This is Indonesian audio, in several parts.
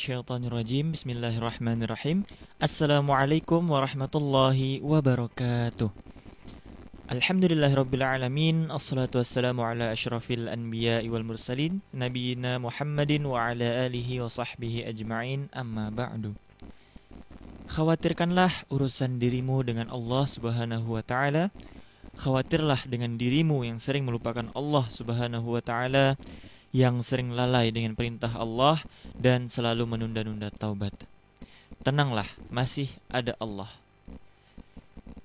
minasyaitonirrajim. Bismillahirrahmanirrahim. Assalamualaikum warahmatullahi wabarakatuh. Alhamdulillahirabbil alamin. Assalatu wassalamu ala asyrafil anbiya'i wal mursalin nabiyina Muhammadin wa ala alihi wa sahbihi ajma'in. Amma ba'du. Khawatirkanlah urusan dirimu dengan Allah Subhanahu wa taala. Khawatirlah dengan dirimu yang sering melupakan Allah Subhanahu wa taala, yang sering lalai dengan perintah Allah dan selalu menunda-nunda taubat. Tenanglah, masih ada Allah.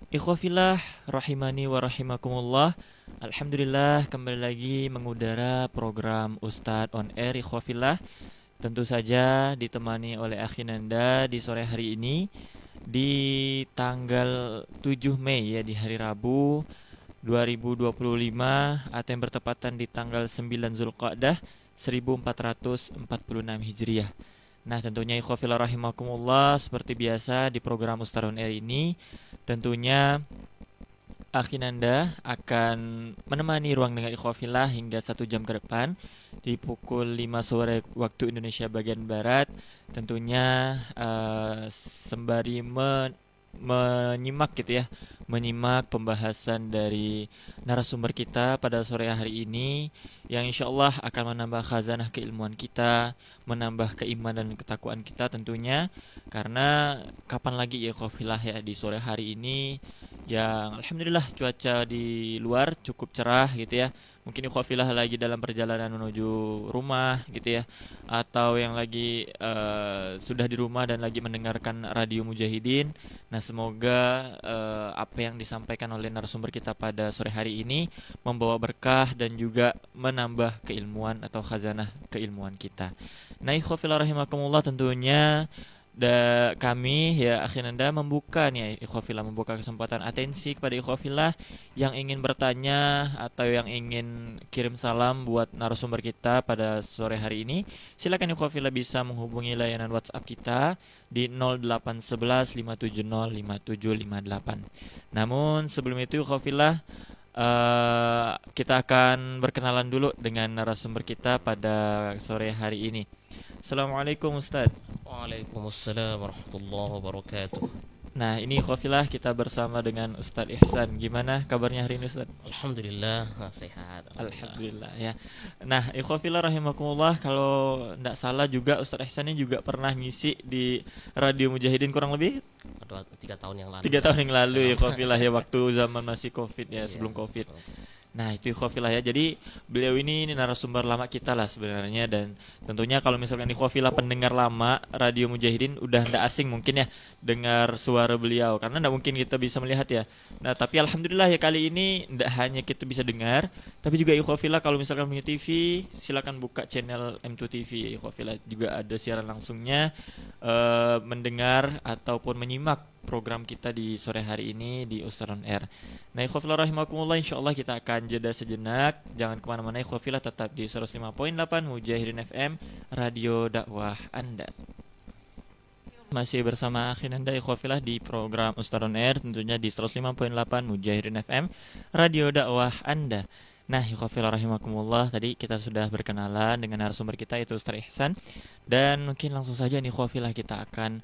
Ikhwafillah rahimani wa rahimakumullah. Alhamdulillah kembali lagi mengudara program Ustadz on Air Ikhwafillah. Tentu saja ditemani oleh Akhinanda di sore hari ini di tanggal 7 Mei ya, di hari Rabu 2025 atau yang bertepatan di tanggal 9 Zulqa'dah 1446 Hijriah. Nah, tentunya ikhwafillah rahimakumullah, seperti biasa di program Ustadz on Air ini tentunya Akhinanda akan menemani ruang dengar ikhwafillah hingga 1 jam ke depan di pukul 5 sore waktu Indonesia bagian Barat. Tentunya sembari menyimak gitu ya, menyimak pembahasan dari narasumber kita pada sore hari ini yang insya Allah akan menambah khazanah keilmuan kita, menambah keimanan dan ketakwaan kita tentunya. Karena kapan lagi ya ikhwafillah ya, di sore hari ini yang alhamdulillah cuaca di luar cukup cerah gitu ya. Mungkin ikhwafillah lagi dalam perjalanan menuju rumah gitu ya, atau yang lagi sudah di rumah dan lagi mendengarkan Radio Mujahidin. Nah, semoga apa yang disampaikan oleh narasumber kita pada sore hari ini membawa berkah dan juga menambah keilmuan atau khazanah keilmuan kita. Nah, ikhwafillah rahimakumullah, tentunya kami ya Akhinanda membuka nih ikhwafillah, membuka kesempatan atensi kepada ikhwafillah yang ingin bertanya atau yang ingin kirim salam buat narasumber kita pada sore hari ini. Silakan ikhwafillah bisa menghubungi layanan WhatsApp kita di 0811 570 5758. Namun sebelum itu ikhwafillah, kita akan berkenalan dulu dengan narasumber kita pada sore hari ini. Assalamualaikum Ustaz. Waalaikumsalam warahmatullahi wabarakatuh. Nah, ini ikhwafillah kita bersama dengan Ustadz Ihsan. Gimana kabarnya hari ini Ustaz? Alhamdulillah sehat. Alhamdulillah ya. Nah, ikhwafillah rahimakumullah, kalau tidak salah juga Ustadz Ihsan ini juga pernah ngisi di Radio Mujahidin kurang lebih 3 tahun yang lalu. 3 tahun yang lalu ya ikhwafillah ya, waktu zaman masih Covid ya, sebelum Covid. Nah, itu ikhwafillah ya. Jadi beliau ini narasumber lama kita lah sebenarnya, dan tentunya kalau misalkan ikhwafillah pendengar lama Radio Mujahidin udah ndak asing mungkin ya dengar suara beliau, karena ndak mungkin kita bisa melihat ya. Nah, tapi alhamdulillah ya, kali ini ndak hanya kita bisa dengar, tapi juga ikhwafillah kalau misalkan punya TV silakan buka channel M2 TV ya ikhwafillah, juga ada siaran langsungnya, mendengar ataupun menyimak program kita di sore hari ini di Ustadz on Air. Nah, ikhwafillah rahimakumullah, insyaallah kita akan jeda sejenak. Jangan kemana-mana ikhwafillah, tetap di 105.8 Mujahidin FM, radio dakwah Anda. Masih bersama Akhinanda ikhwafillah di program Ustadz on Air, tentunya di 105.8 Mujahidin FM, radio dakwah Anda. Nah, ikhwafillah rahimakumullah, tadi kita sudah berkenalan dengan narasumber kita yaitu Ustadz Ihsan, dan mungkin langsung saja nih ikhwafillah kita akan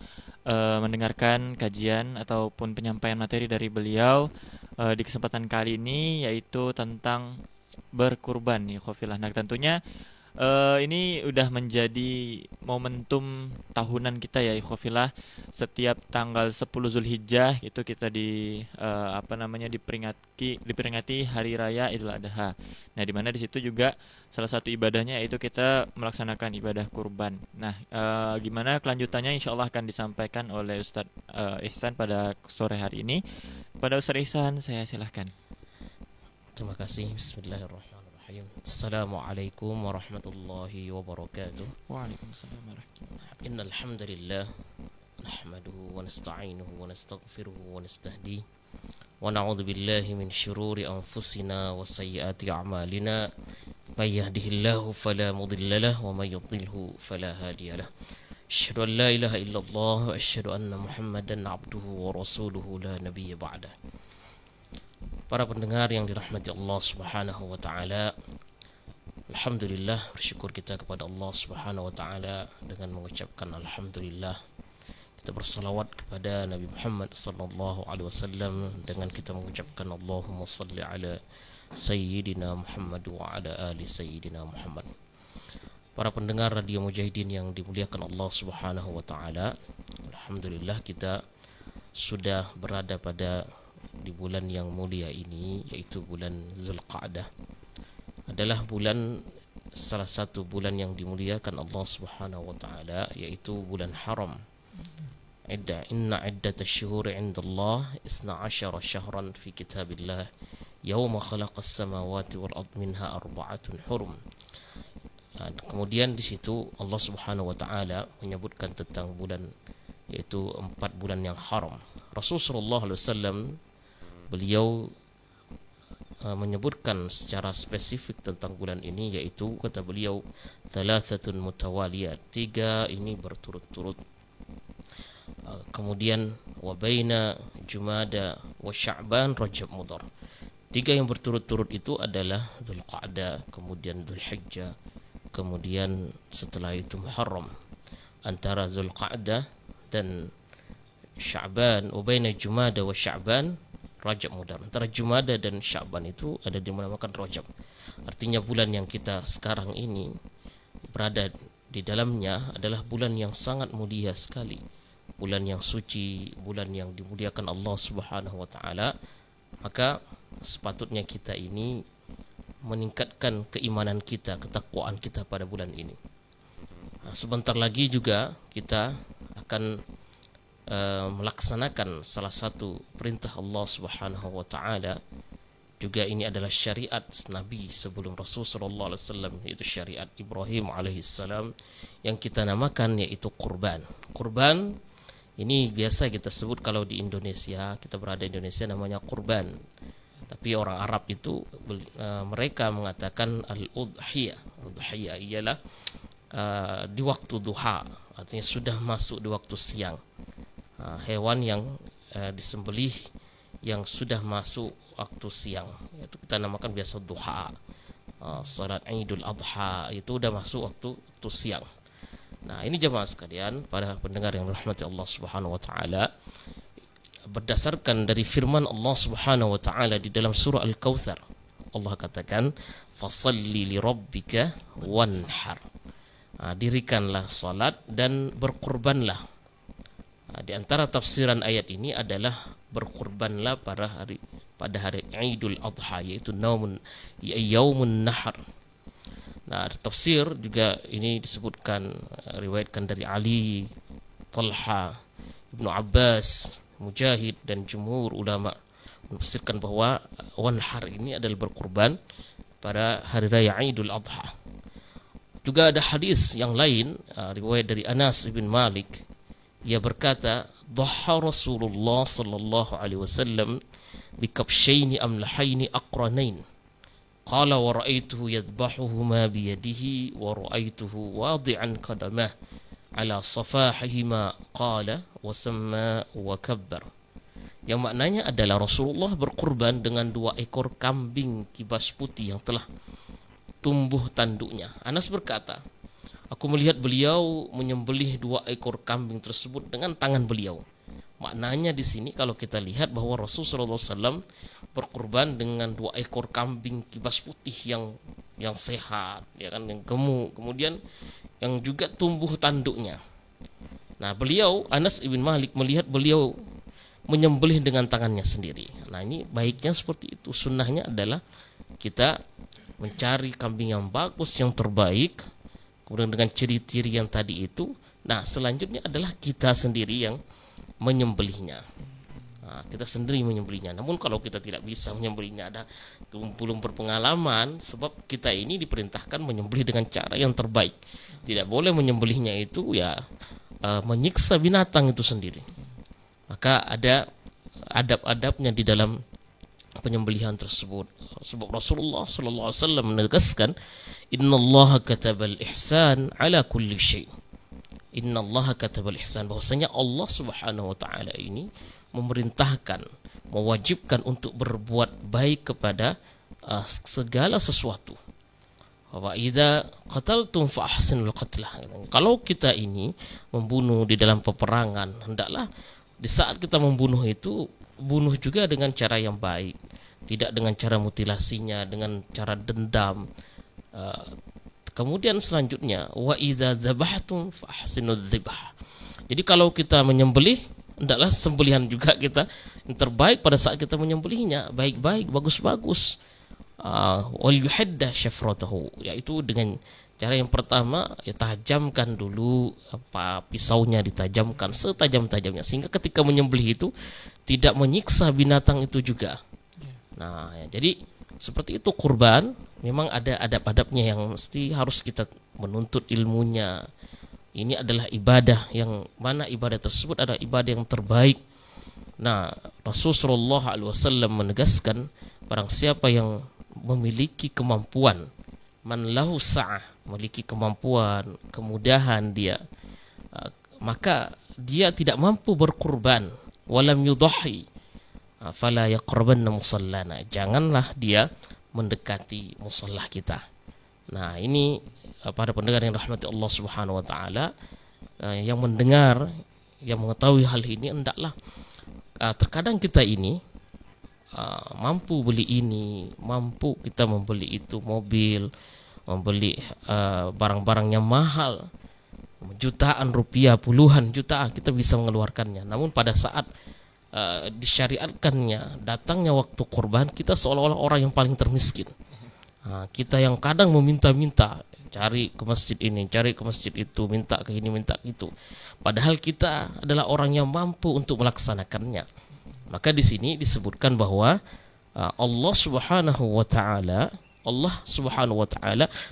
mendengarkan kajian ataupun penyampaian materi dari beliau di kesempatan kali ini, yaitu tentang berkurban nih ikhwafillah. Nah, tentunya ini udah menjadi momentum tahunan kita ya ikhwafillah. Setiap tanggal 10 Zulhijjah itu kita diperingati hari raya Idul Adha. Nah, di mana di situ juga salah satu ibadahnya yaitu kita melaksanakan ibadah kurban. Nah, gimana kelanjutannya insyaallah akan disampaikan oleh Ustadz Ihsan pada sore hari ini. Pada Ustadz Ihsan, saya silahkan. Terima kasih. Bismillahirrahmanirrahim. Assalamualaikum warahmatullahi wabarakatuh. Waalaikumsalam warahmatullahi wabarakatuh. Innal hamdalillah nahmaduhu wa nasta'inuhu wa nastaghfiruhu wa nastahdihi wa na'udzu billahi min syururi anfusina wa sayyiati a'malina. May yahdihillahu fala mudilla lahu wa may yudlilhu fala hadiya lahu. Asyhadu an la ilaha illallah wa asyhadu anna Muhammadan abduhu wa rasuluhu la nabiyya ba'dah. Para pendengar yang dirahmati Allah Subhanahu wa taala, Alhamdulillah, bersyukur kita kepada Allah Subhanahu wa taala dengan mengucapkan alhamdulillah. Kita bersalawat kepada Nabi Muhammad sallallahu alaihi wasallam dengan kita mengucapkan Allahumma salli ala sayyidina Muhammad wa ala ali sayyidina Muhammad. Para pendengar Radio Mujahidin yang dimuliakan Allah Subhanahu wa taala, alhamdulillah kita sudah berada pada di bulan yang mulia ini, yaitu bulan Zulqa'dah. Adalah bulan, salah satu bulan yang dimuliakan Allah Subhanahu wa taala, yaitu bulan haram. Inna iddatash syuhuri 'indallah 12 syahran fi kitabillah yauma khalaqas samawati wal ard minha arba'atun hurum. Kemudian di situ Allah Subhanahu wa taala menyebutkan tentang bulan, yaitu 4 bulan yang haram. Rasulullah sallallahu alaihi wasallam beliau menyebutkan secara spesifik tentang bulan ini, yaitu kata beliau thalathatun mutawaliyat, 3 ini berturut-turut. Kemudian wa baina Jumada wa Sya'ban Rajab Mudhar, 3 yang berturut-turut itu adalah Dzulqa'dah, kemudian Dzulhijjah, kemudian setelah itu Muharram. Antara Dzulqa'dah dan Sya'ban, wa baina Jumada wa Sya'ban Rajab Mudhar. Antara Jumada dan Sya'ban itu ada dinamakan Rajab. Artinya bulan yang kita sekarang ini berada di dalamnya adalah bulan yang sangat mulia sekali, bulan yang suci, bulan yang dimuliakan Allah Subhanahu wa taala. Maka sepatutnya kita ini meningkatkan keimanan kita, ketakwaan kita pada bulan ini. Sebentar lagi juga kita akan melaksanakan salah satu perintah Allah Subhanahu wa taala. Juga ini adalah syariat Nabi sebelum Rasul sallallahu alaihi wasallam, yaitu syariat Ibrahim alaihi salam yang kita namakan yaitu kurban. Kurban ini biasa kita sebut kalau di Indonesia, kita berada di Indonesia namanya kurban. Tapi orang Arab itu mereka mengatakan al-udhiyah. Udhiyah ialah di waktu duha, artinya sudah masuk di waktu siang. Hewan yang disembelih yang sudah masuk waktu siang, itu kita namakan biasa duha. Salat Idul Adha itu udah masuk waktu siang. Nah, ini jemaah sekalian, para pendengar yang dirahmati Allah Subhanahu wa taala, berdasarkan dari firman Allah Subhanahu wa taala di dalam surah Al-Kautsar, Allah katakan fasalli li rabbika wanhar. Dirikanlah salat dan berkurbanlah. Di antara tafsiran ayat ini adalah berkurbanlah pada hari Idul Adha, yaitu yaumun nahar. Nah, tafsir juga ini disebutkan, riwayatkan dari Ali, Talha, Ibnu Abbas, Mujahid dan jumhur ulama menafsirkan bahwa wanhar ini adalah berkurban pada hari raya Idul Adha. Juga ada hadis yang lain, riwayat dari Anas bin Malik. Ia berkata, "Dhaha Rasulullah sallallahu alaihi wasallam bikabshaini amlahaini aqranain. Qala wa ra'aituhu yadhbahuhuma bi yadihi wa ra'aituhu wadi'an qadamah ala safahihima qala wa samma wa kabbar." Yang maknanya adalah Rasulullah berkurban dengan 2 ekor kambing kibas putih yang telah tumbuh tanduknya. Anas berkata, aku melihat beliau menyembelih 2 ekor kambing tersebut dengan tangan beliau. Maknanya di sini kalau kita lihat bahwa Rasulullah SAW berkurban dengan 2 ekor kambing kibas putih yang sehat, ya kan, yang gemuk, kemudian yang juga tumbuh tanduknya. Nah, beliau Anas bin Malik melihat beliau menyembelih dengan tangannya sendiri. Nah, ini baiknya seperti itu. Sunnahnya adalah kita mencari kambing yang bagus, yang terbaik, kemudian dengan ciri-ciri yang tadi itu. Nah, selanjutnya adalah kita sendiri yang menyembelihnya. Nah, kita sendiri menyembelihnya. Namun kalau kita tidak bisa menyembelihnya, ada belum berpengalaman, sebab kita ini diperintahkan menyembelih dengan cara yang terbaik. Tidak boleh menyembelihnya itu ya menyiksa binatang itu sendiri. Maka ada adab-adabnya di dalam penyembelihan tersebut. Sebab Rasulullah sallallahu alaihi wasallam menegaskan, "Innallaha katabal ihsan ala kulli syai'." Innallaha katabal ihsan, bahwasanya Allah Subhanahu wa taala ini memerintahkan, mewajibkan untuk berbuat baik kepada segala sesuatu. Wa idza qataltum fa ahsinul qatlah. Kalau kita ini membunuh di dalam peperangan, hendaklah di saat kita membunuh itu bunuh juga dengan cara yang baik, tidak dengan cara mutilasinya, dengan cara dendam. Kemudian selanjutnya wa idza dzabhtum fa ahsinudz dzibh. Jadi kalau kita menyembelih, hendaklah sembelihan juga kita yang terbaik pada saat kita menyembelihnya, baik-baik, bagus-bagus. Wal yuhadda syafratahu, yaitu dengan cara yang pertama ya tajamkan dulu pisaunya, ditajamkan setajam-tajamnya sehingga ketika menyembelih itu tidak menyiksa binatang itu juga. Nah, ya, jadi seperti itu kurban memang ada adab-adabnya yang mesti harus kita menuntut ilmunya. Ini adalah ibadah yang mana ibadah tersebut adalah ibadah yang terbaik. Nah, Rasulullah SAW menegaskan barang siapa yang memiliki kemampuan, man lahu sa'ah, memiliki kemampuan, kemudahan dia, maka dia tidak mampu berkurban, walam yudhi, fala yaqrabanna musallana, janganlah dia mendekati musalla kita. Nah, ini para pendengar yang rahmati Allah Subhanahu wa taala, yang mendengar, yang mengetahui hal ini, hendaklah terkadang kita ini mampu beli ini, mampu kita membeli itu, mobil, membeli barang-barang yang mahal, jutaan rupiah, puluhan juta kita bisa mengeluarkannya. Namun pada saat disyariatkannya datangnya waktu kurban, kita seolah-olah orang yang paling termiskin. Kita yang kadang meminta-minta, cari ke masjid ini, cari ke masjid itu, minta ke ini, minta itu. Padahal kita adalah orang yang mampu untuk melaksanakannya. Maka di sini disebutkan bahwa Allah Subhanahu wa taala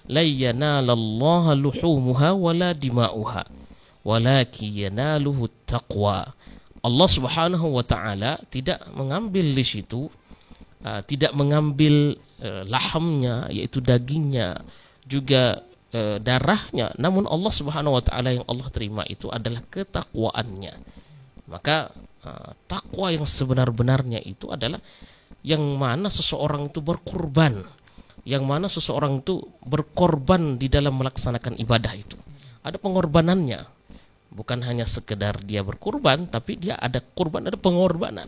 la yanalallaha luhumuha wala dima'uha walakin yanaluhu taqwa. Allah Subhanahu wa taala tidak mengambil di situ, tidak mengambil lahamnya, yaitu dagingnya, juga darahnya, namun Allah Subhanahu wa taala yang Allah terima itu adalah ketakwaannya. Maka takwa yang sebenar-benarnya itu adalah yang mana seseorang itu berkorban, yang mana seseorang itu berkorban di dalam melaksanakan ibadah itu. Ada pengorbanannya, bukan hanya sekedar dia berkorban, tapi dia ada korban, ada pengorbanan.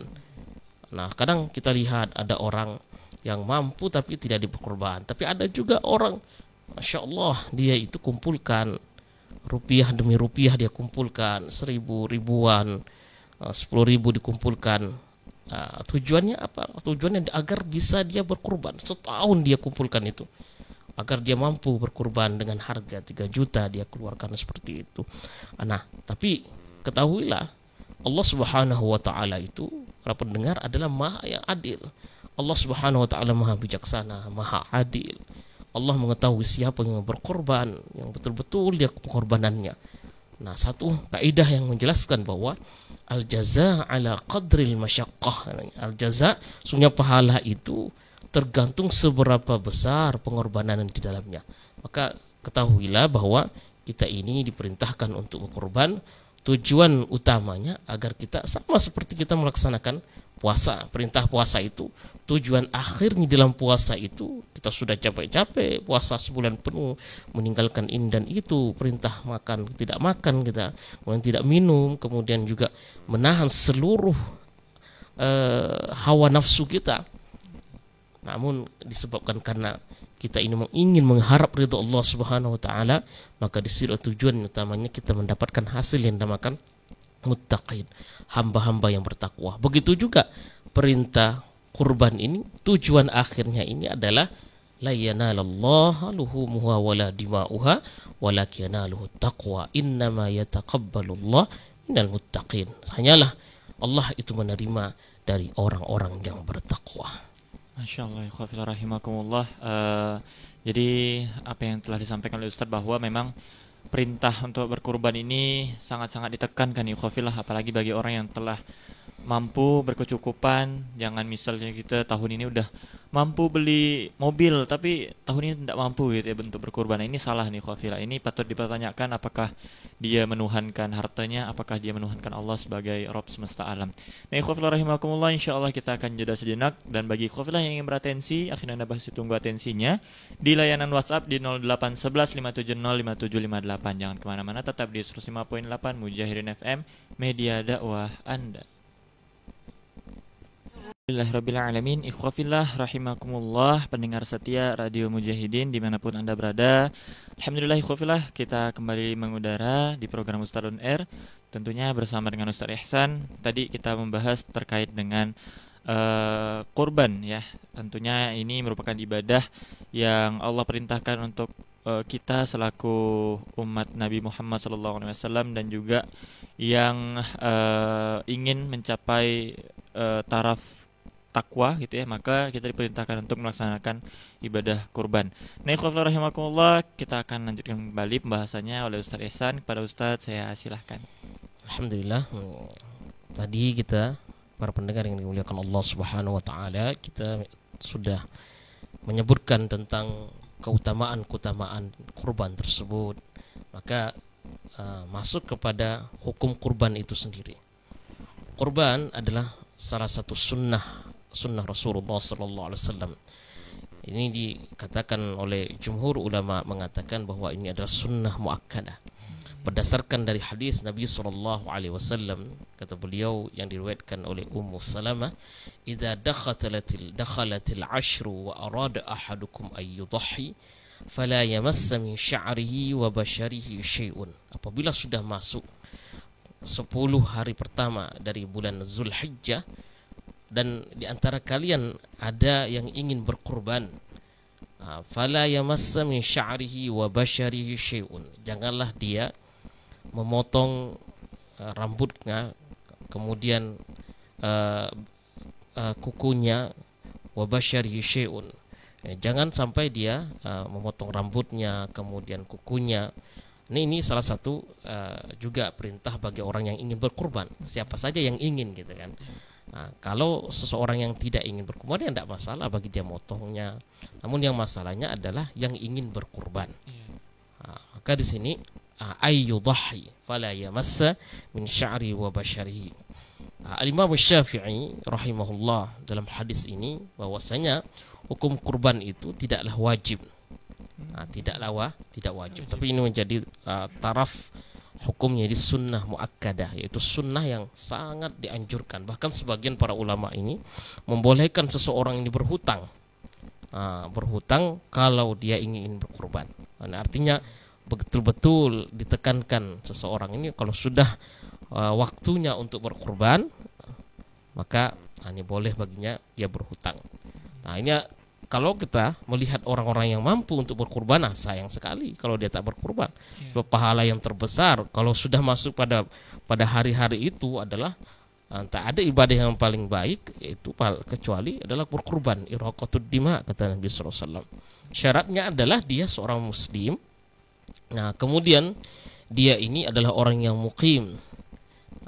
Nah, kadang kita lihat ada orang yang mampu tapi tidak diberkorban, tapi ada juga orang, Masya Allah, dia itu kumpulkan rupiah demi rupiah, dia kumpulkan 1.000, ribuan, 10.000 dikumpulkan. Tujuannya apa? Tujuannya agar bisa dia berkurban. Setahun dia kumpulkan itu, agar dia mampu berkurban dengan harga 3 juta dia keluarkan seperti itu. Nah, tapi ketahuilah Allah Subhanahu wa taala itu, para pendengar, adalah Maha yang adil. Allah Subhanahu wa taala Maha bijaksana, Maha adil. Allah mengetahui siapa yang berkorban, yang betul-betul dia pengorbanannya. Nah, satu kaidah yang menjelaskan bahwa al-jaza ala qadril masyaqqah. Al-jaza, sungguh pahala itu tergantung seberapa besar pengorbanan di dalamnya. Maka ketahuilah bahwa kita ini diperintahkan untuk berkorban. Tujuan utamanya agar kita sama seperti kita melaksanakan puasa. Perintah puasa itu, tujuan akhirnya dalam puasa itu, kita sudah capek-capek puasa sebulan penuh, meninggalkan ini dan itu, perintah makan, tidak makan kita, kemudian tidak minum, kemudian juga menahan seluruh hawa nafsu kita. Namun disebabkan karena kita ini ingin mengharap ridha Allah Subhanahu wa taala, maka di situ tujuan utamanya kita mendapatkan hasil yang dinamakan muttaqin, hamba-hamba yang bertakwa. Begitu juga perintah kurban ini, tujuan akhirnya ini adalah la yanalallaha luhumuha wala dima'uha walakin yanaluhu taqwa innama yataqabbalullah minal muttaqin. Hanyalah Allah itu menerima dari orang-orang yang bertakwa. Masya Allah, ikhwafillah rahimakumullah. Jadi apa yang telah disampaikan oleh Ustadz bahwa memang perintah untuk berkurban ini sangat-sangat ditekankan ikhwafillah, apalagi bagi orang yang telah mampu berkecukupan. Jangan misalnya kita tahun ini udah mampu beli mobil tapi tahun ini tidak mampu gitu ya bentuk berkurban. Nah, ini salah nih Khafila. Ini patut dipertanyakan apakah dia menuhankan hartanya, apakah dia menuhankan Allah sebagai Rabb semesta alam. Nah, Khafila rahimakumullah, insyaallah kita akan jeda sejenak, dan bagi Khafila yang ingin beratensi, akhirnya Anda pasti tunggu atensinya di layanan WhatsApp di 0811 570 5758. Jangan kemana-mana, tetap di 105.8 Mujahirin FM, media dakwah Anda. Alhamdulillahirrabbilalamin. Ikhwafillah rahimakumullah, pendengar setia Radio Mujahidin dimanapun Anda berada. Alhamdulillah ikhwafillah, kita kembali mengudara di program Ustadz on Air, tentunya bersama dengan Ustadz Ihsan. Tadi kita membahas terkait dengan kurban ya. Tentunya ini merupakan ibadah yang Allah perintahkan untuk kita selaku umat Nabi Muhammad SAW, dan juga yang ingin mencapai taraf takwa gitu ya, maka kita diperintahkan untuk melaksanakan ibadah kurban. Nah, ikhwafillah rahimakumullah, kita akan lanjutkan kembali pembahasannya oleh Ustaz Ihsan. Kepada Ustaz saya silahkan. Alhamdulillah, tadi kita para pendengar yang dimuliakan Allah Subhanahu wa taala, kita sudah menyebutkan tentang keutamaan-keutamaan kurban tersebut. Maka masuk kepada hukum kurban itu sendiri. Kurban adalah salah satu sunnah Rasulullah sallallahu alaihi wasallam. Ini dikatakan oleh jumhur ulama, mengatakan bahwa ini adalah sunnah muakkadah berdasarkan dari hadis Nabi sallallahu alaihi wasallam. Kata beliau yang diriwayatkan oleh Ummu Salamah, "Idza dakhalatil ashru wa arada ahadukum ay yudhi fala yamassa min sya'rihi wa basharihi syai'un." Apabila sudah masuk 10 hari pertama dari bulan Zulhijjah, dan di antara kalian ada yang ingin berkurban, fala yamassa min sya'rihi wa basharihi syai'un, janganlah dia memotong rambutnya, kemudian kukunya, wa basharihi syai'un, jangan sampai dia memotong rambutnya kemudian kukunya. Ini salah satu juga perintah bagi orang yang ingin berkurban, siapa saja yang ingin gitu kan. Nah, kalau seseorang yang tidak ingin berkurban, ya tidak masalah bagi dia motongnya. Namun yang masalahnya adalah yang ingin berkurban. Maka di sini ayyudhi fala yamassa min sya'ri wa basharihi. Al-Imam Syafi'i rahimahullah dalam hadis ini bahwasanya hukum kurban itu tidaklah wajib. Tidak wajib, tapi ini menjadi taraf hukumnya di sunnah muakkadah, yaitu sunnah yang sangat dianjurkan. Bahkan sebagian para ulama ini membolehkan seseorang ini berhutang kalau dia ingin berkurban. Artinya betul-betul ditekankan seseorang ini kalau sudah waktunya untuk berkurban, maka ini boleh baginya dia berhutang. Nah, ini kalau kita melihat orang-orang yang mampu untuk berkurban, sayang sekali kalau dia tak berkurban. Sebab pahala yang terbesar kalau sudah masuk pada hari-hari itu adalah tak ada ibadah yang paling baik, yaitu kecuali adalah berkurban. Iraqatud dima, kata Nabi sallallahu alaihi wasallam. Syaratnya adalah dia seorang muslim. Nah, kemudian dia ini adalah orang yang muqim.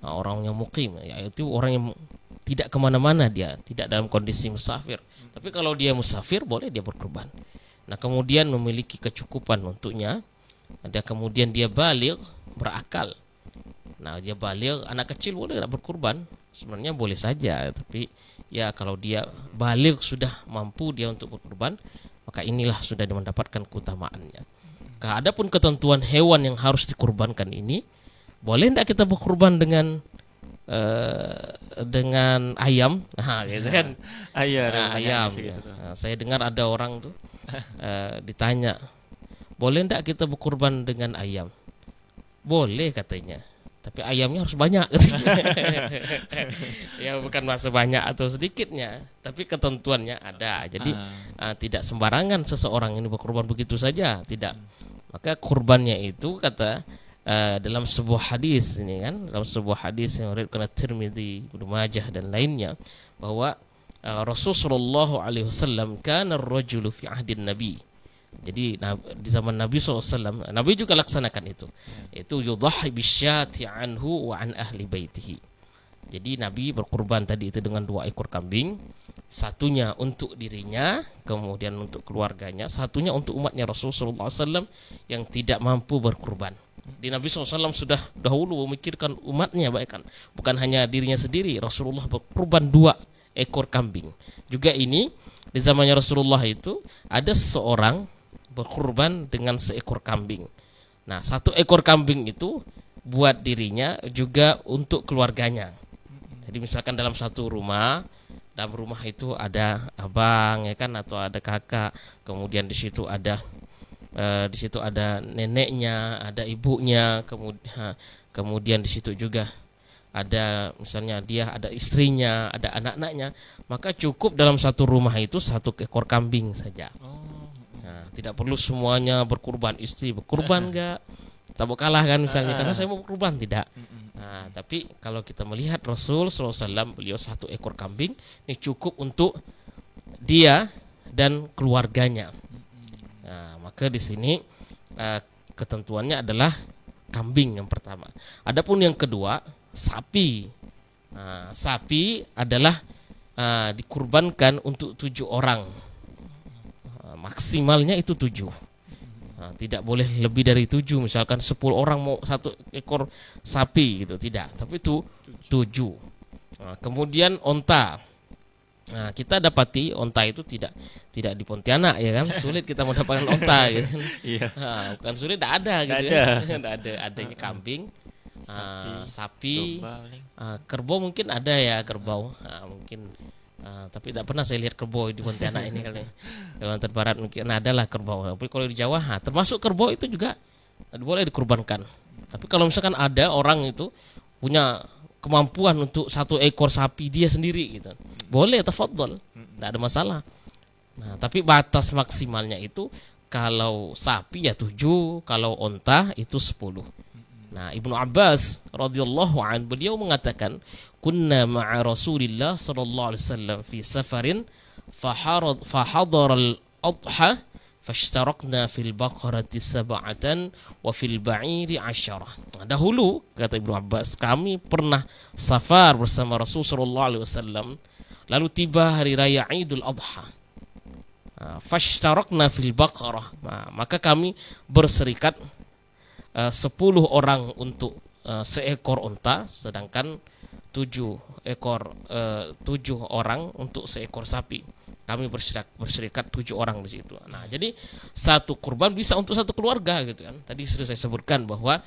Orang yang muqim, yaitu orang yang tidak kemana-mana, dia tidak dalam kondisi musafir. Tapi kalau dia musafir, boleh dia berkurban. Nah, kemudian memiliki kecukupan untuknya. Kemudian dia baligh, berakal. Nah, dia baligh, anak kecil boleh tak berkurban? Sebenarnya boleh saja, tapi ya kalau dia baligh sudah mampu dia untuk berkurban, maka inilah sudah mendapatkan keutamaannya. Adapun ketentuan hewan yang harus dikurbankan ini, boleh tidak kita berkurban dengan ayam, gitu kan? Ayam. Saya dengar ada orang tuh ditanya, boleh tidak kita berkurban dengan ayam? Boleh katanya, tapi ayamnya harus banyak. Ya bukan masa banyak atau sedikitnya, tapi ketentuannya ada. Jadi tidak sembarangan seseorang ini berkurban begitu saja, tidak. Maka kurbannya itu kata dalam sebuah hadis ini kan, dalam sebuah hadis yang diriwayatkan Tirmidzi, Ibnu Majah dan lainnya, bahwa Rasulullah sallallahu alaihi wasallam kana ar-rajulu fi ahdin nabi. Jadi di zaman Nabi SAW, Nabi juga laksanakan itu. Itu yudhahi bisyati anhu wa an ahli baitihi. Jadi Nabi berkurban tadi itu dengan 2 ekor kambing, Satunya untuk dirinya, kemudian untuk keluarganya, satunya untuk umatnya Rasulullah SAW yang tidak mampu berkurban. Di Nabi SAW sudah dahulu memikirkan umatnya, bahkan bukan hanya dirinya sendiri. Rasulullah berkurban 2 ekor kambing. Juga ini di zamannya Rasulullah itu ada seseorang berkurban dengan seekor kambing. Nah, 1 ekor kambing itu buat dirinya juga untuk keluarganya. Jadi misalkan dalam satu rumah, dalam rumah itu ada abang ya kan, atau ada kakak, kemudian di situ ada neneknya, ada ibunya, kemudian di situ juga ada misalnya dia ada istrinya, ada anak-anaknya, maka cukup dalam satu rumah itu 1 ekor kambing saja. Nah, tidak perlu semuanya berkurban, istri berkurban enggak, tak kalah kan misalnya karena saya mau berkurban, tidak. Nah, tapi kalau kita melihat Rasul SAW, beliau 1 ekor kambing ini cukup untuk dia dan keluarganya. Nah, maka di sini ketentuannya adalah kambing yang pertama. Adapun yang kedua, sapi. Nah, sapi adalah dikurbankan untuk 7 orang. Maksimalnya itu 7. Tidak boleh lebih dari 7. Misalkan 10 orang mau 1 ekor sapi gitu, tidak. Tapi itu 7. Kemudian onta. Nah, kita dapati onta itu tidak di Pontianak ya kan, sulit kita mendapatkan onta gitu. Iya. Bukan sulit, tidak ada gitu ya. Tidak ada, adanya kambing, sapi, kerbau mungkin ada ya, kerbau. Mungkin tapi tidak pernah saya lihat kerbau di Pontianak ini kali. Kalimantan Barat mungkin adalah kerbau. Tapi kalau di Jawa, termasuk kerbau itu juga boleh dikurbankan. Tapi kalau misalkan ada orang itu punya kemampuan untuk 1 ekor sapi dia sendiri gitu, boleh, tafadhol, tidak ada masalah. Nah, tapi batas maksimalnya itu kalau sapi ya 7, kalau onta itu 10. Nah, Ibnu Abbas radhiyallahu an beliau mengatakan, kunna ma'a Rasulillah sallallahu alaihi wasallam fi safarin fahadara al-adha fashtarakna fil baqarati 7 wa fil ba'iri 10. Nah, dahulu kata Ibnu Abbas, kami pernah safar bersama Rasul sallallahu alaihi wasallam, lalu tiba hari raya Idul Adha. Fashtarakna fil baqarah. Nah, maka kami berserikat 10 orang untuk seekor unta, sedangkan 7 orang untuk seekor sapi. Kami berserikat 7 orang di situ. Nah, jadi 1 kurban bisa untuk 1 keluarga gitu kan. Tadi sudah saya sebutkan bahwa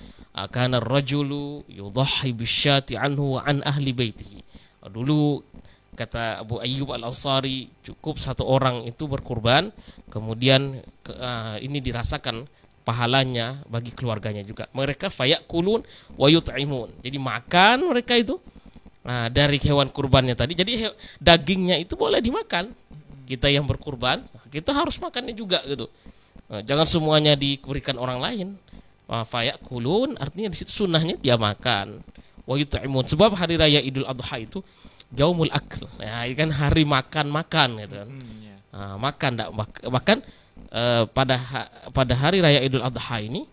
kana rajulu yudhhi bisyati anhu wa an ahli baitihi. Dulu kata Abu Ayyub Al-Ansari, cukup 1 orang itu berkurban, kemudian ini dirasakan pahalanya bagi keluarganya juga. Mereka fayakulun wa yut'imun. Jadi makan mereka itu dari hewan kurbannya tadi. Jadi dagingnya itu boleh dimakan. Kita yang berkurban, kita harus makannya juga gitu. Jangan semuanya diberikan orang lain. Fayakulun artinya di situ sunnahnya dia makan. Wa yut'imun, sebab hari raya Idul Adha itu yaumul akl. Nah, ini kan hari makan gitu kan. Makan bahkan pada hari raya Idul Adha ini,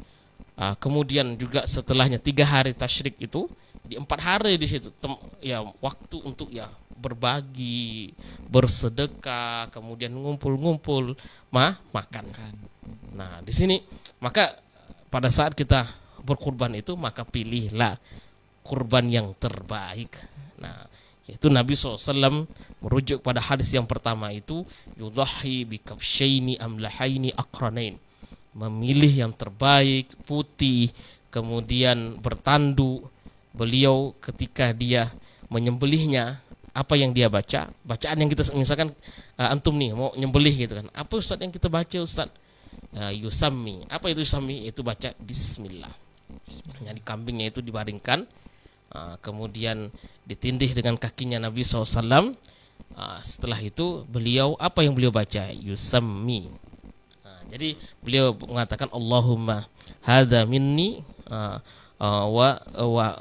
kemudian juga setelahnya 3 hari tasyrik itu, di 4 hari di situ ya waktu untuk ya berbagi, bersedekah, kemudian ngumpul-ngumpul makan. Nah, di sini maka pada saat kita berkurban itu, maka pilihlah kurban yang terbaik. Nah, yaitu Nabi SAW merujuk pada hadis yang pertama itu, yudhahi bikabsyaini amlahaini akranain, memilih yang terbaik, putih, kemudian bertanduk. Beliau ketika dia menyembelihnya, apa yang dia baca, bacaan yang kita misalkan antum nih mau nyembelih gitu kan, apa Ustaz yang kita baca Ustaz? Yusammi. Apa itu yusammi? Itu baca bismillah. Jadi kambingnya itu dibaringkan, kemudian ditindih dengan kakinya Nabi SAW. Setelah itu beliau, apa yang beliau baca? Yusammi. Jadi beliau mengatakan Allahumma hadza minni Allahumma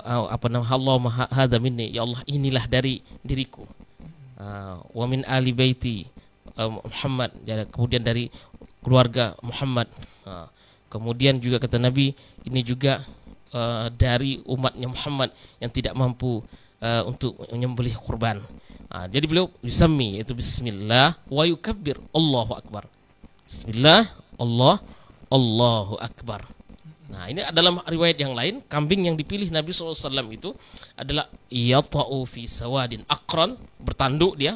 hadza minni, ya Allah inilah dari diriku, wa min ali baiti Muhammad, kemudian dari keluarga Muhammad. Kemudian juga kata Nabi, ini juga dari umatnya Muhammad yang tidak mampu untuk menyembelih kurban. Jadi beliau yusammi, itu bismillah wa yukabbir, Allahu akbar. Bismillah, Allahu akbar. Nah, ini dalam riwayat yang lain, kambing yang dipilih Nabi SAW itu adalah yata'u fi sawadin aqran, bertanduk dia.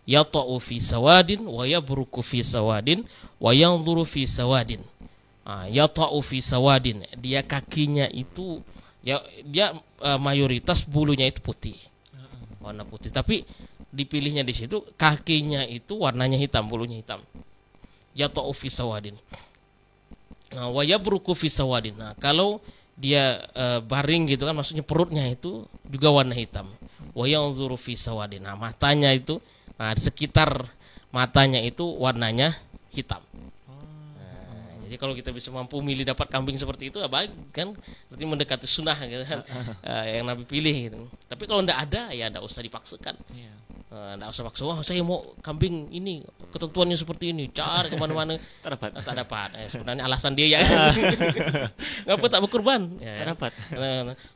Yata'u fi sawadin wa yabruku fi sawadin wa yanzuru fi sawadin. Yata'u fi sawadin, dia kakinya itu ya, dia mayoritas bulunya itu putih, warna putih, tapi dipilihnya di situ kakinya itu warnanya hitam, bulunya hitam. Yata'u fi sawadin wa yabruku fi sawadin. Nah, kalau dia baring gitu kan, maksudnya perutnya itu juga warna hitam. Wa yanzuru fi sawadin. Nah, matanya itu, di sekitar matanya itu warnanya hitam. Jadi kalau kita bisa mampu milih dapat kambing seperti itu, baik kan, berarti mendekati sunnah gitu kan, yang Nabi pilih gitu. Tapi kalau tidak ada, ya tidak usah dipaksakan. Tidak usah paksa, wah saya mau kambing ini, ketentuannya seperti ini, cari kemana-mana, tak dapat. Sebenarnya alasan dia ya, ngapa tak berkurban? Ya, dapat.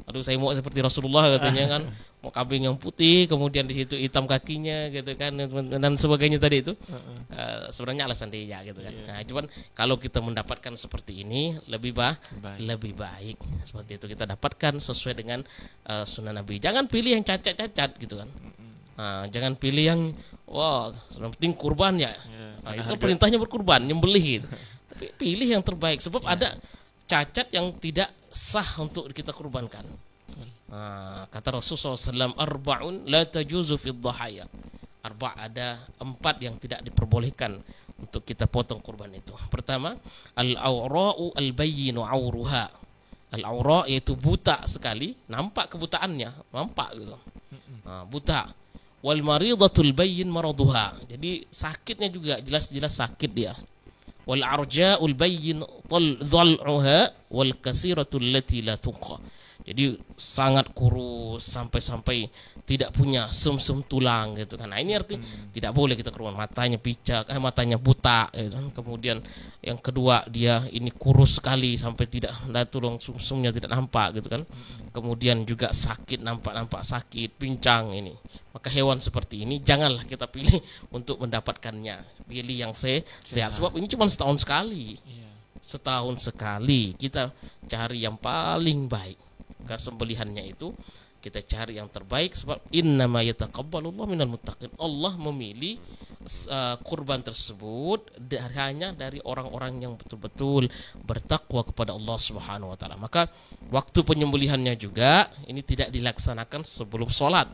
Aduh, saya mau seperti Rasulullah katanya kan, mau kambing yang putih, kemudian di situ hitam kakinya gitu kan, dan sebagainya tadi itu. Sebenarnya alasan dia gitu kan. Nah, cuman kalau kita mendapatkan seperti ini lebih baik. Seperti itu kita dapatkan sesuai dengan sunnah Nabi. Jangan pilih yang cacat-cacat gitu kan. Jangan pilih yang yang penting kurban ya. Itu kan perintahnya berkurban, nyembelih gitu. Tapi pilih yang terbaik, sebab ada cacat yang tidak sah untuk kita kurbankan. Kata Rasulullah SAW, arba'un la tajuzu fi dhahaya. Ada 4 yang tidak diperbolehkan untuk kita potong kurban itu. Pertama, al-awra'u al-bayyinu awruha. Al-awra' yaitu buta sekali, nampak kebutaannya, nampak gitu. Buta. Wal maridatul bayyin maraduha. Jadi sakitnya juga jelas-jelas sakit dia. Wal arja'ul bayyin dhal'uha wal kasiratul lati la tunqa. Jadi sangat kurus sampai tidak punya sum-sum tulang gitu kan. Nah, ini arti tidak boleh kita kurban. Matanya picak, matanya buta gitu kan. Kemudian yang kedua, dia ini kurus sekali sampai tidak ada tulang sum-sumnya tidak nampak gitu kan. Kemudian juga sakit, nampak sakit, pincang ini. Maka hewan seperti ini janganlah kita pilih untuk mendapatkannya. Pilih yang sehat, sebab ini cuma setahun sekali. Setahun sekali kita cari yang paling baik. Sembelihannya itu kita cari yang terbaik, sebab innama yataqabbalullahu minal muttaqin. Allah memilih kurban tersebut hanya dari orang-orang yang betul-betul bertakwa kepada Allah Subhanahu wa taala. Maka waktu penyembelihannya juga ini tidak dilaksanakan sebelum sholat.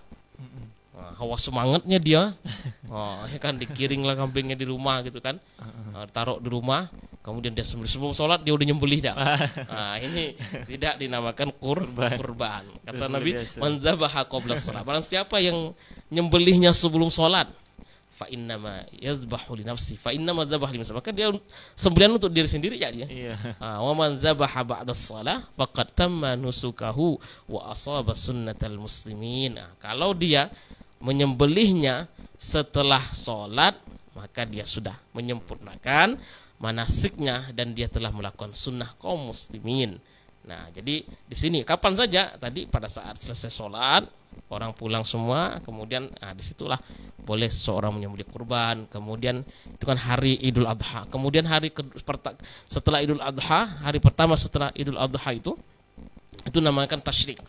Hawa semangatnya dia, ya kan, dikiringlah kambingnya di rumah gitu kan, taruh di rumah, kemudian dia sebelum sholat dia udah nyembelih dah. Ini tidak dinamakan kurban. Kata Nabi, man dzabaha qabla shalah. Barang siapa yang nyembelihnya sebelum sholat, fa innama yazbahu li nafsi, fa innama dzabaha li nafsi. Maka dia sembelihan untuk diri sendiri ya dia. Wa man dzabaha ba'da shalah faqad tamma nusukahu wa asaba sunnatal muslimin. Kalau dia menyembelihnya setelah sholat, maka dia sudah menyempurnakan manasiknya dan dia telah melakukan sunnah kaum muslimin. Nah, jadi di sini kapan saja tadi pada saat selesai sholat, orang pulang semua, kemudian disitulah boleh seorang menyembelih kurban. Kemudian itu kan hari Idul Adha. Kemudian setelah Idul Adha, hari pertama setelah Idul Adha itu namakan tasyrik.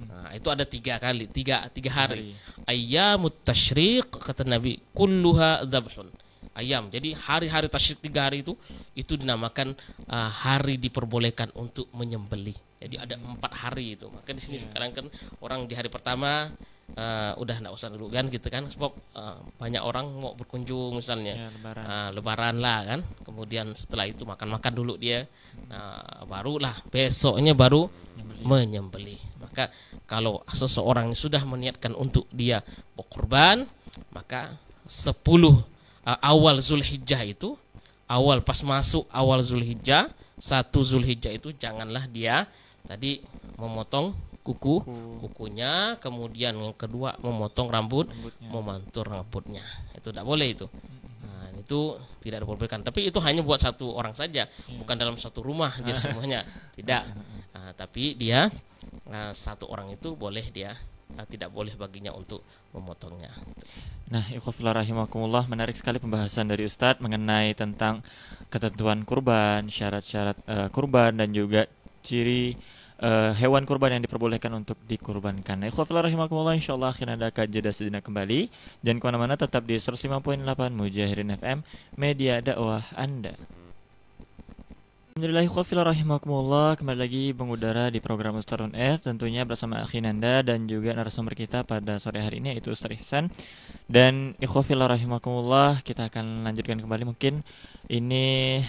Nah, itu ada 3 hari. Ayyamut tasyrik, kata Nabi, kulluha dzabhun. Ayam. Jadi hari-hari tasyrik 3 hari itu dinamakan hari diperbolehkan untuk menyembelih. Jadi ada 4 hari itu. Maka di sini sekarang kan orang di hari pertama udah enggak usah dulu kan gitu kan, sebab banyak orang mau berkunjung misalnya, lebaran lah kan. Kemudian setelah itu makan-makan dulu dia, barulah besoknya baru menyembelih. Maka kalau seseorang sudah meniatkan untuk dia berkurban, maka 10 awal Zulhijjah itu, pas masuk awal Zulhijjah, 1 Zulhijjah itu janganlah dia tadi memotong kukunya, kemudian yang kedua memotong memantur rambutnya. Itu tidak boleh itu. Nah, itu tidak diperbolehkan. Tapi itu hanya buat 1 orang saja, bukan dalam 1 rumah dia semuanya. Tidak. Tapi dia 1 orang itu boleh dia tidak boleh baginya untuk memotongnya. Nah, ikhwafillah rahimakumullah, menarik sekali pembahasan dari Ustadz mengenai tentang ketentuan kurban, syarat-syarat kurban, dan juga ciri hewan kurban yang diperbolehkan untuk dikurbankan. Nah, ikhwafillah rahimakumullah, insyaallah akhirnya ada jeda sejenak kembali. Jangan kemana-mana, tetap di 105.8 Mujahirin FM, media dakwah Anda. Alhamdulillah, ikhwafillah rahimakumullah, kembali lagi mengudara di program Ustadz on Air, tentunya bersama Akhi Nanda dan juga narasumber kita pada sore hari ini yaitu Ustadz Ihsan. Dan ikhwafillah rahimakumullah, kita akan lanjutkan kembali, mungkin ini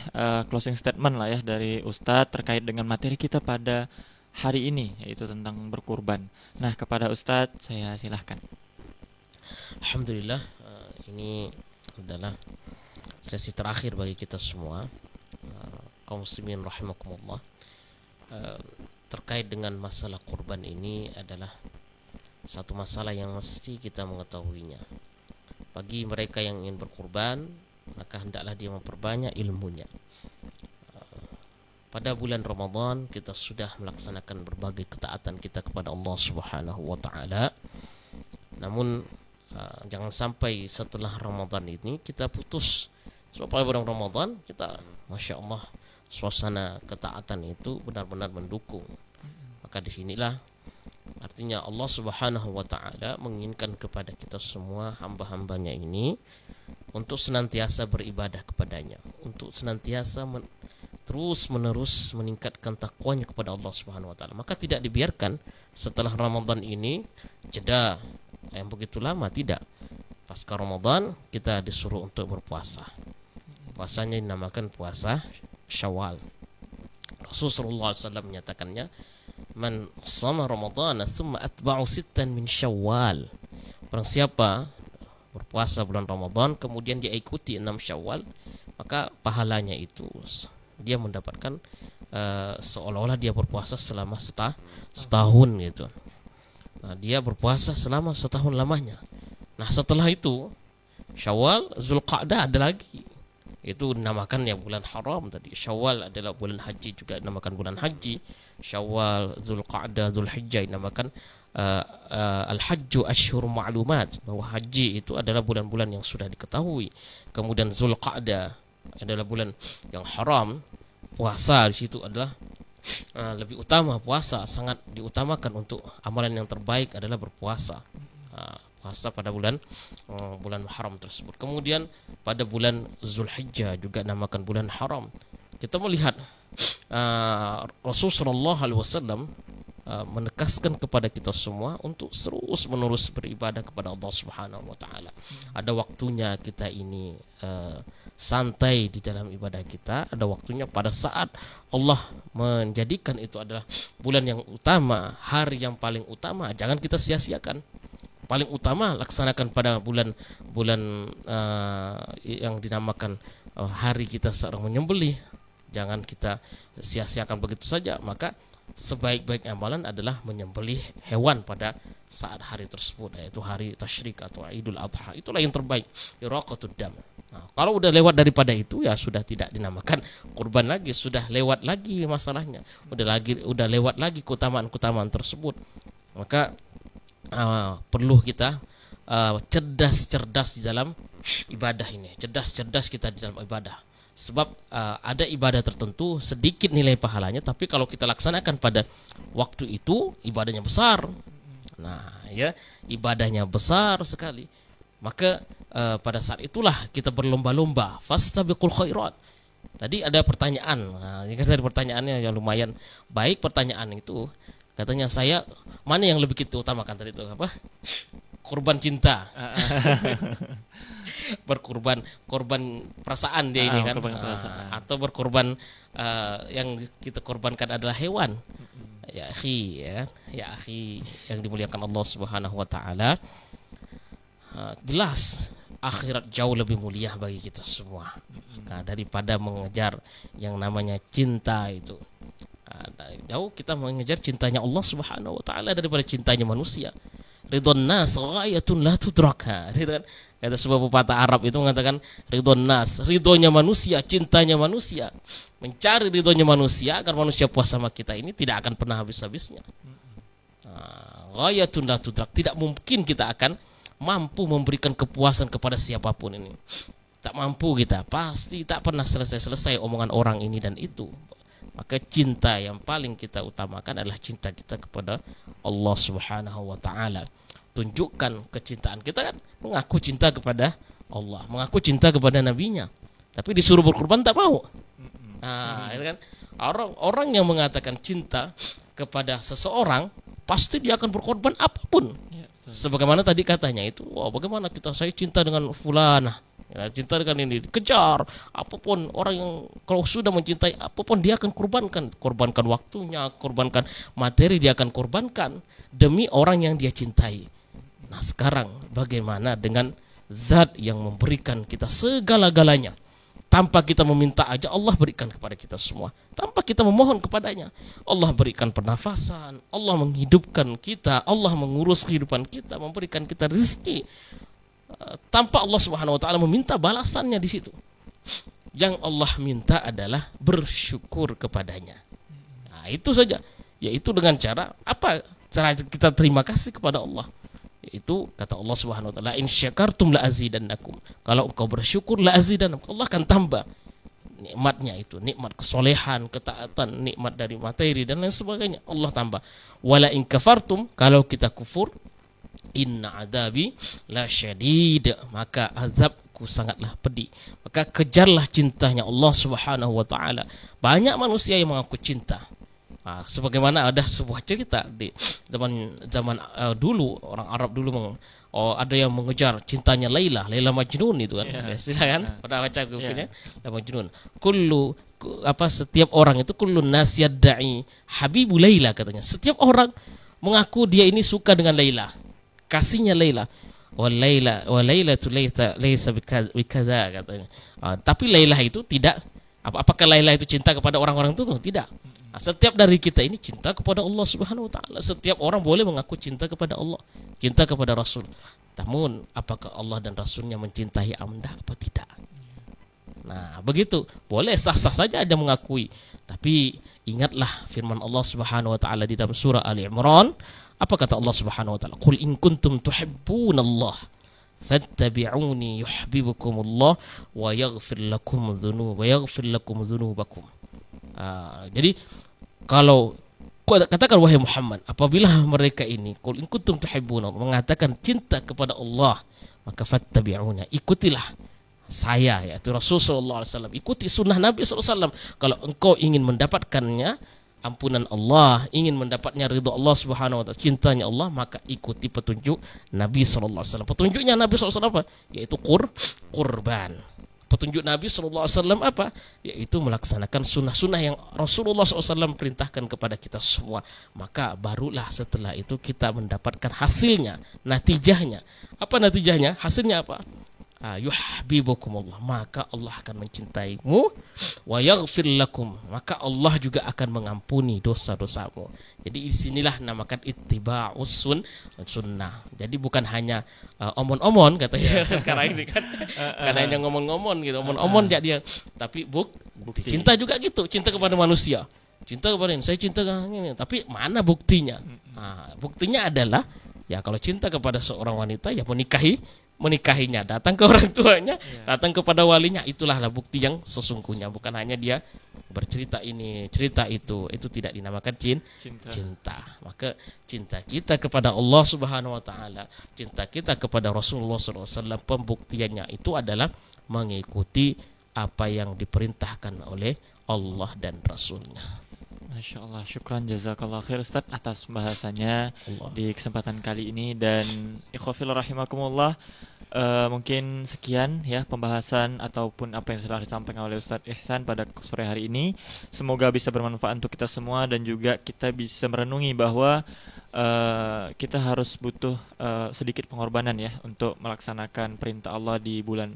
closing statement lah ya dari Ustadz terkait dengan materi kita pada hari ini, yaitu tentang berkurban. Nah, kepada Ustadz saya silahkan. Alhamdulillah, ini adalah sesi terakhir bagi kita semua, kaum muslimin rahimakumullah. Terkait dengan masalah kurban ini adalah satu masalah yang mesti kita mengetahuinya. Bagi mereka yang ingin berkurban, maka hendaklah dia memperbanyak ilmunya. Pada bulan Ramadan kita sudah melaksanakan berbagai ketaatan kita kepada Allah Subhanahu wa taala. Namun jangan sampai setelah Ramadan ini kita putus. Sebab pada bulan Ramadan kita, Masya Allah, suasana ketaatan itu benar-benar mendukung. Maka disinilah artinya Allah Subhanahu wa ta'ala menginginkan kepada kita semua hamba-hambanya ini untuk senantiasa beribadah kepadanya, untuk senantiasa terus menerus meningkatkan takwanya kepada Allah Subhanahu wa ta'ala. Maka tidak dibiarkan setelah Ramadan ini jeda yang begitu lama, tidak. Pasca Ramadan kita disuruh untuk berpuasa. Puasanya dinamakan puasa Syawal. Rasulullah SAW menyatakannya, man shama Ramadhan thumma atba'u sittan min Syawal. Barang siapa berpuasa bulan Ramadan kemudian dia ikuti 6 Syawal, maka pahalanya itu dia mendapatkan seolah-olah dia berpuasa selama setahun gitu. Nah, dia berpuasa selama setahun lamanya. Nah, setelah itu Syawal, Zulqa'dah ada lagi. Itu dinamakan ya bulan haram tadi. Syawal adalah bulan haji, juga dinamakan bulan haji. Syawal, Zulqa'dah, Zulhijjah dinamakan al-hajju asyhur ma'lumat, bahwa haji itu adalah bulan-bulan yang sudah diketahui. Kemudian Zulqa'dah adalah bulan yang haram. Puasa di situ adalah lebih utama. Puasa sangat diutamakan, untuk amalan yang terbaik adalah berpuasa. Puasa pada bulan haram tersebut. Kemudian pada bulan Zulhijjah juga namakan bulan haram. Kita melihat Rasulullah SAW menekaskan kepada kita semua untuk terus menerus beribadah kepada Allah Subhanahu wa taala. Ada waktunya kita ini santai di dalam ibadah kita, ada waktunya pada saat Allah menjadikan itu adalah bulan yang utama, hari yang paling utama, jangan kita sia-siakan. Paling utama laksanakan pada bulan yang dinamakan hari kita seorang menyembelih. Jangan kita sia-siakan begitu saja. Maka sebaik-baik amalan adalah menyembelih hewan pada saat hari tersebut, yaitu hari tasyrik atau Idul Adha. Itulah yang terbaik, iraqatud dam. Nah, kalau udah lewat daripada itu ya sudah tidak dinamakan kurban lagi, sudah lewat lagi masalahnya. Udah lewat lagi keutamaan-keutamaan tersebut. Maka perlu kita cerdas di dalam ibadah ini. Cerdas kita di dalam ibadah. Sebab ada ibadah tertentu sedikit nilai pahalanya, tapi kalau kita laksanakan pada waktu itu ibadahnya besar. Nah, ya, ibadahnya besar sekali. Maka pada saat itulah kita berlomba-lomba, fastabiqul khairat. Tadi ada pertanyaan. Nah, ini ada pertanyaannya yang lumayan baik. Pertanyaan itu katanya, saya mana yang lebih kita utamakan tadi itu apa? Kurban cinta. Berkurban, korban perasaan dia ini kan. Atau berkorban yang kita korbankan adalah hewan. Ya akhi, ya akhi yang dimuliakan Allah Subhanahu wa taala. Jelas akhirat jauh lebih mulia bagi kita semua. Nah, daripada mengejar yang namanya cinta itu. Jauh kita mengejar cintanya Allah Subhanahu wa taala daripada cintanya manusia. Ridwan nas ghayatun la tudraka. Kata sebuah pepatah Arab itu mengatakan ridwan nas, ridhonya manusia, cintanya manusia. Mencari ridhonya manusia agar manusia puas sama kita ini tidak akan pernah habis-habisnya. ghayatun la tudrak. Tidak mungkin kita akan mampu memberikan kepuasan kepada siapapun ini. Tak mampu kita, pasti tak pernah selesai-selesai omongan orang ini dan itu. Maka cinta yang paling kita utamakan adalah cinta kita kepada Allah Subhanahu wa taala. Tunjukkan kecintaan kita kan mengaku cinta kepada Allah, mengaku cinta kepada nabinya. Tapi disuruh berkorban tak mau. Nah, itu kan orang yang mengatakan cinta kepada seseorang pasti dia akan berkorban apapun. Sebagaimana tadi katanya itu, wah bagaimana saya cinta dengan fulana, ya, cinta dengan ini, kejar apapun. Orang yang kalau sudah mencintai apapun dia akan korbankan waktunya, korbankan materi, dia akan korbankan demi orang yang dia cintai. Nah sekarang bagaimana dengan zat yang memberikan kita segala-galanya? Tanpa kita meminta aja Allah berikan kepada kita semua. Tanpa kita memohon kepadanya, Allah berikan pernafasan, Allah menghidupkan kita, Allah mengurus kehidupan kita, memberikan kita rezeki. Tanpa Allah Subhanahu wa taala meminta balasannya di situ. Yang Allah minta adalah bersyukur kepadanya. Nah, itu saja. Yaitu dengan cara apa? Cara kita terima kasih kepada Allah. Yaitu kata Allah Subhanahu wa taala, in syakartum la azidannakum. Kalau engkau bersyukur la azidannakum, Allah akan tambah nikmatnya itu, nikmat kesolehan, ketaatan, nikmat dari materi dan lain sebagainya. Allah tambah. Wala in kafartum, kalau kita kufur, inna adabi la syadid, maka azabku sangatlah pedih. Maka kejarlah cintanya Allah Subhanahu wa taala. Banyak manusia yang mengaku cinta. Sebagaimana ada sebuah cerita di zaman dulu, orang Arab dulu ada yang mengejar cintanya Laila Majnun itu kan. Silakan pada baca bukunya Laila Majnun. Setiap orang itu kullun nas yad'i habibu Laila katanya. Setiap orang mengaku dia ini suka dengan Laila, kasihnya Laila. Wa Laila tu laisa bikadza katanya. Tapi Laila itu tidak. Apakah Laila itu cinta kepada orang-orang itu? Tidak. Setiap dari kita ini cinta kepada Allah Subhanahu wa taala. Setiap orang boleh mengaku cinta kepada Allah, cinta kepada Rasul. Namun apakah Allah dan Rasulnya mencintai Anda apa tidak? Nah, begitu. Boleh sah-sah saja ada mengakui. Tapi ingatlah firman Allah Subhanahu wa taala di dalam surah Ali Imran. Apa kata Allah Subhanahu wa taala? Qul in kuntum tuhibbunallah fattabi'uni yuhibbukumullah wa yaghfir lakum dzunubakum. Jadi kalau katakan wahai Muhammad, apabila mereka ini qul in kuntum tuhibbuna mengatakan cinta kepada Allah, maka fattabi'una, ikutilah saya, yaitu Rasul sallallahu alaihi wasallam, ikuti sunnah Nabi sallallahu alaihi wasallam. Kalau engkau ingin mendapatkannya ampunan Allah, ingin mendapatnya ridha Allah Subhanahu wa taala, cintanya Allah, maka ikuti petunjuk Nabi sallallahu alaihi wasallam. Petunjuknya Nabi sallallahu alaihi wasallam apa? Yaitu kurban. Petunjuk Nabi SAW apa? Yaitu melaksanakan sunnah-sunnah yang Rasulullah SAW perintahkan kepada kita semua. Maka barulah setelah itu kita mendapatkan hasilnya, natijahnya. Apa natijahnya? Hasilnya apa? Yuhibbukumullah, maka Allah akan mencintaimu, wa yaghfir lakum, maka Allah juga akan mengampuni dosa-dosamu. Jadi disinilah namakan ittiba'us sunnah. Jadi bukan hanya omon-omon katanya sekarang ini kan, karena hanya ngomong-ngomong gitu, omon-omon dia, tapi bukti. Cinta juga gitu, cinta kepada manusia, cinta kepada ini, saya cinta ini, tapi mana buktinya? Buktinya adalah ya kalau cinta kepada seorang wanita ya menikahinya, datang ke orang tuanya, datang kepada walinya, itulah bukti yang sesungguhnya. Bukan hanya dia bercerita ini, cerita itu tidak dinamakan cinta. Maka cinta kita kepada Allah Subhanahu wa taala, cinta kita kepada Rasulullah SAW, pembuktiannya itu adalah mengikuti apa yang diperintahkan oleh Allah dan Rasulnya. Masya Allah, syukran jazakallah khair Ustaz atas pembahasannya di kesempatan kali ini. Dan ikhwafil rahimakumullah, mungkin sekian ya pembahasan ataupun apa yang telah disampaikan oleh Ustaz Ihsan pada sore hari ini. Semoga bisa bermanfaat untuk kita semua dan juga kita bisa merenungi bahwa kita harus butuh sedikit pengorbanan ya untuk melaksanakan perintah Allah di bulan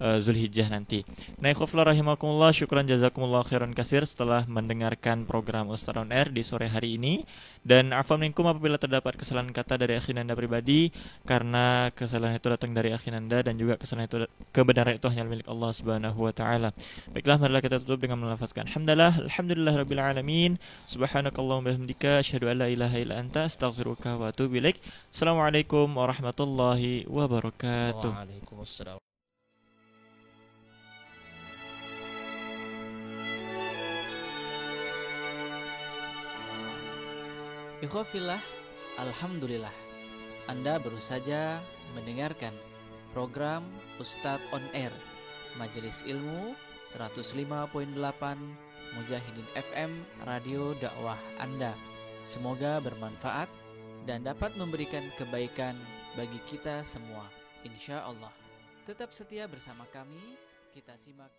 Zulhijjah nanti. Nah, ikhwafillah rahimakumullah, syukran jazakumullah khairan kasir setelah mendengarkan program Ustadz On Air di sore hari ini. Dan afwan minkum apabila terdapat kesalahan kata dari akhinanda pribadi, karena kesalahan itu datang dari akhinanda dan juga kesalahan itu kebenaran itu hanya milik Allah Subhanahu wa taala. Baiklah, marilah kita tutup dengan melafazkan alhamdulillah rabbil alamin. Subhanakallahumma bihamdika asyhadu an la ilaha illa anta astaghfiruka wa atubu ilaik. Assalamualaikum warahmatullahi wabarakatuh. Waalaikumsalam. Ikhwafillah, alhamdulillah, Anda baru saja mendengarkan program Ustadz On Air, Majelis Ilmu 105.8 Mujahidin FM, Radio Dakwah Anda. Semoga bermanfaat dan dapat memberikan kebaikan bagi kita semua, insya Allah. Tetap setia bersama kami, kita simak